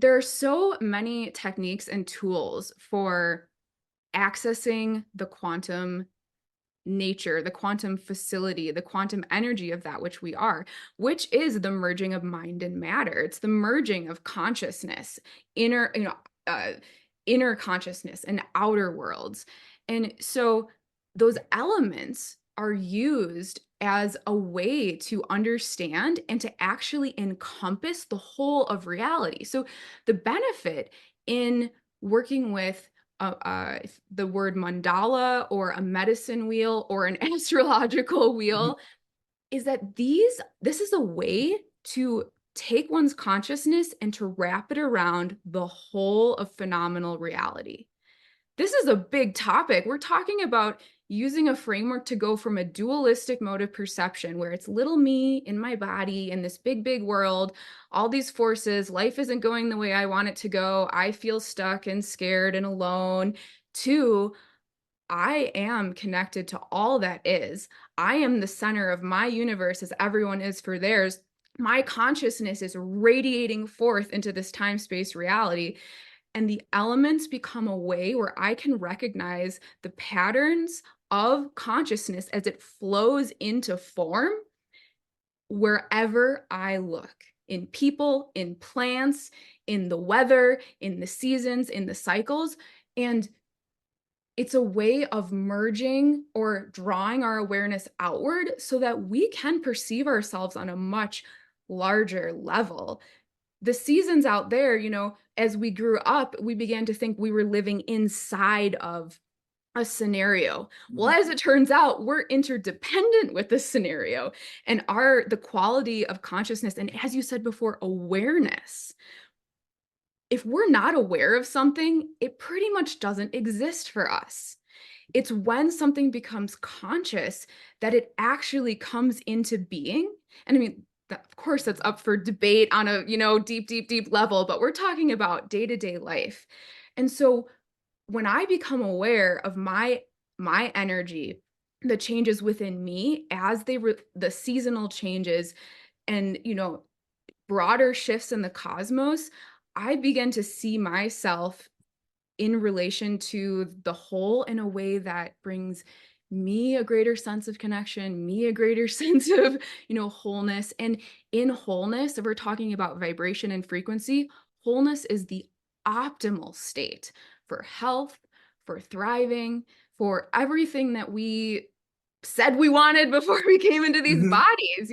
there are so many techniques and tools for accessing the quantum nature, the quantum facility, the quantum energy of that which we are, which is the merging of mind and matter. It's the merging of consciousness, inner, uh, inner consciousness and outer worlds. And so those elements are used as a way to understand and to actually encompass the whole of reality. So the benefit in working with the word mandala or a medicine wheel or an astrological Mhm. wheel is that this is a way to take one's consciousness and to wrap it around the whole of phenomenal reality. This is a big topic. We're talking about using a framework to go from a dualistic mode of perception where it's little me in my body in this big, big world, all these forces, life isn't going the way I want it to go. I feel stuck and scared and alone, to I am connected to all that is. I am the center of my universe as everyone is for theirs. My consciousness is radiating forth into this time space reality, and the elements become a way where I can recognize the patterns of consciousness as it flows into form wherever I look, in people, in plants, in the weather, in the seasons, in the cycles. And it's a way of merging or drawing our awareness outward so that we can perceive ourselves on a much larger level. The seasons out there, as we grew up, we began to think we were living inside of a scenario. Well, Mhm. as it turns out, we're interdependent with this scenario, and the quality of consciousness, and as you said before, awareness. If we're not aware of something, it pretty much doesn't exist for us. It's when something becomes conscious that it actually comes into being. And I mean, of course, that's up for debate on a, deep, deep, deep level, but we're talking about day-to-day life. And so when I become aware of my energy, the changes within me as the seasonal changes and, broader shifts in the cosmos, I begin to see myself in relation to the whole in a way that brings me a greater sense of connection, me a greater sense of, wholeness. And in wholeness, if we're talking about vibration and frequency, wholeness is the optimal state for health, for thriving, for everything that we said we wanted before we came into these Mhm. bodies.